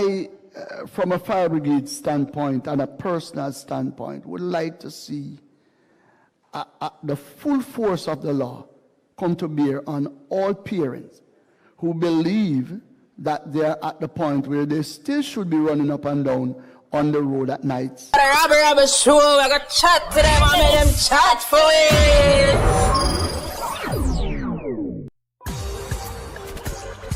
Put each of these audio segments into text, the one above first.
I, from a fire brigade standpoint and a personal standpoint, would like to see the full force of the law come to bear on all parents who believe that they're at the point where they still should be running up and down on the road at nights. RABBLE Show, I got chat to them, I made them chat for it.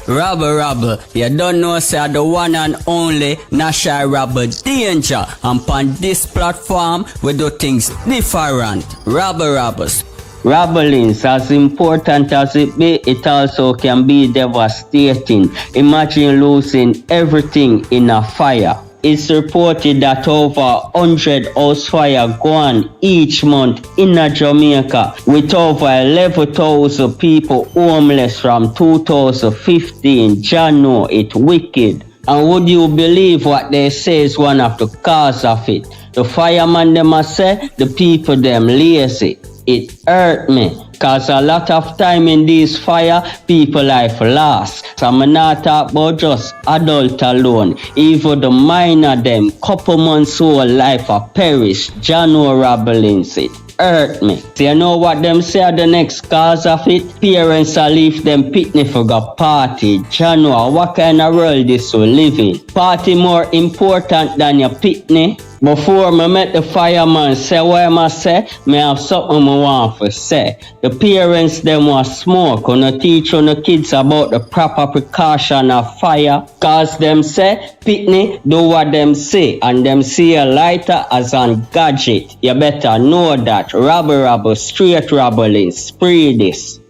Rabble, you don't know, say the one and only NASH-I Rabble Danger. And on this platform, we do things different. Rabbles. Rabblings, as important as it be, it also can be devastating. Imagine losing everything in a fire. It's reported that over 100 house fires go on each month in Jamaica, with over 11,000 people homeless from 2015. John know it wicked. And would you believe what they say is one of the cause of it? The fireman them a say the people them lazy. It hurt me, cause a lot of time in these fire, people life lost. So I'm not talking about just adult alone. Even the minor them, couple months old life a perish. Jano rabblings it. Hurt me. So you know what them say the next cause of it? Parents are leave them picnic for go party. Jano, what kind of world this we live in? Party more important than your picnic? Before me met the fireman say what I must say, me have something I want to say. The parents them want smoke, wanna teach on the kids about the proper precaution of fire. Cause them say, picnic, do what them say, and them see a lighter as an gadget. You better know that. Rabble, straight rabbling, spray this.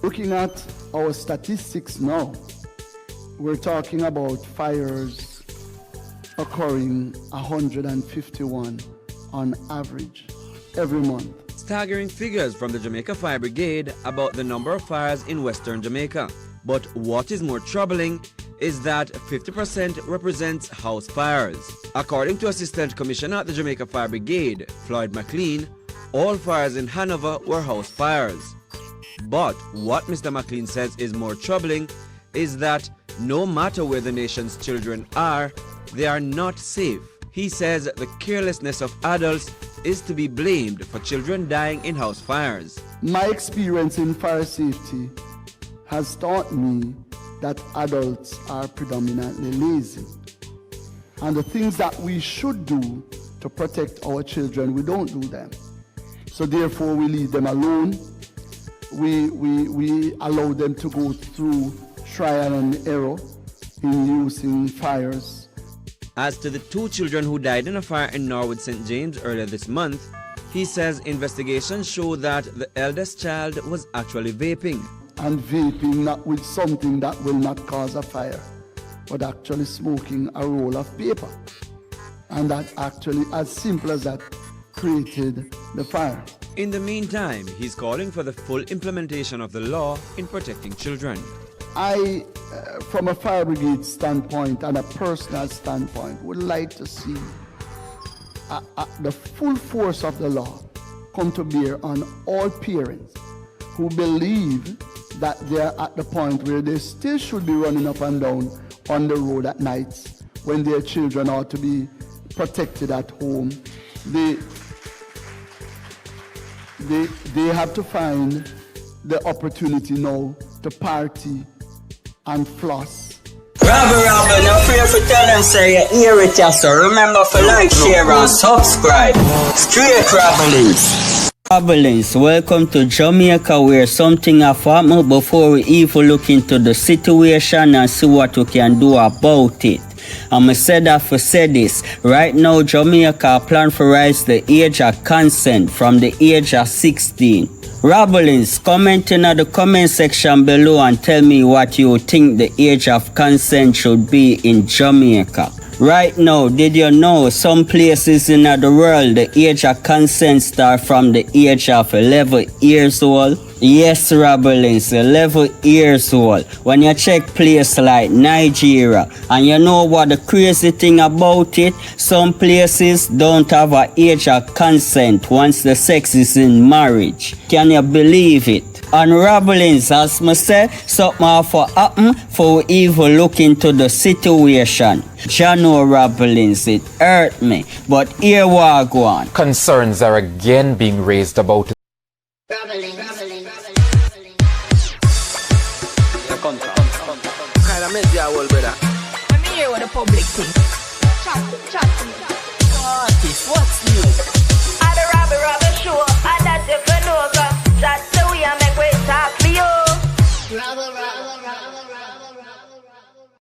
Looking at our statistics now, we're talking about fires occurring 151 on average every month. Staggering figures from the Jamaica Fire Brigade about the number of fires in Western Jamaica. But what is more troubling is that 50% represents house fires. According to Assistant Commissioner at the Jamaica Fire Brigade, Floyd McLean, all fires in Hanover were house fires. But what Mr. McLean says is more troubling is that no matter where the nation's children are, they are not safe. He says the carelessness of adults is to be blamed for children dying in house fires. My experience in fire safety has taught me that adults are predominantly lazy. And the things that we should do to protect our children, we don't do them. So therefore we leave them alone. We allow them to go through trial and error in using fires. As to the 2 children who died in a fire in Norwood St. James earlier this month, he says investigations show that the eldest child was actually vaping. And vaping not with something that will not cause a fire, but actually smoking a roll of paper. And that actually, as simple as that, created the fire. In the meantime, he's calling for the full implementation of the law in protecting children. I, from a fire brigade standpoint and a personal standpoint, would like to see the full force of the law come to bear on all parents who believe that they're at the point where they still should be running up and down on the road at nights when their children ought to be protected at home. They have to find the opportunity now to party and floss. Rabble, no fear for tell them say you hear it, so remember to like, share and subscribe. Straight Rabblings, welcome to Jamaica, where something have happened before we even look into the situation and see what we can do about it. I'ma say that for say this. Right now, Jamaica plan to raise the age of consent from the age of 16. Rabblings, comment in the comment section below and tell me what you think the age of consent should be in Jamaica. Right now, did you know some places in the world the age of consent start from the age of 11 years old? Yes, Rabblings, 11 years old. When you check places like Nigeria, and you know what the crazy thing about it? Some places don't have an age of consent once the sex is in marriage. Can you believe it? and rabblings, as me say, something have to happen for we even look into the situation. Jah know rabblings, it hurt me, but here we go on. Concerns are again being raised about Kinda miss ya, old brother. Let me hear what the public think. Chat. Artist, what's new? At the Rabble Show,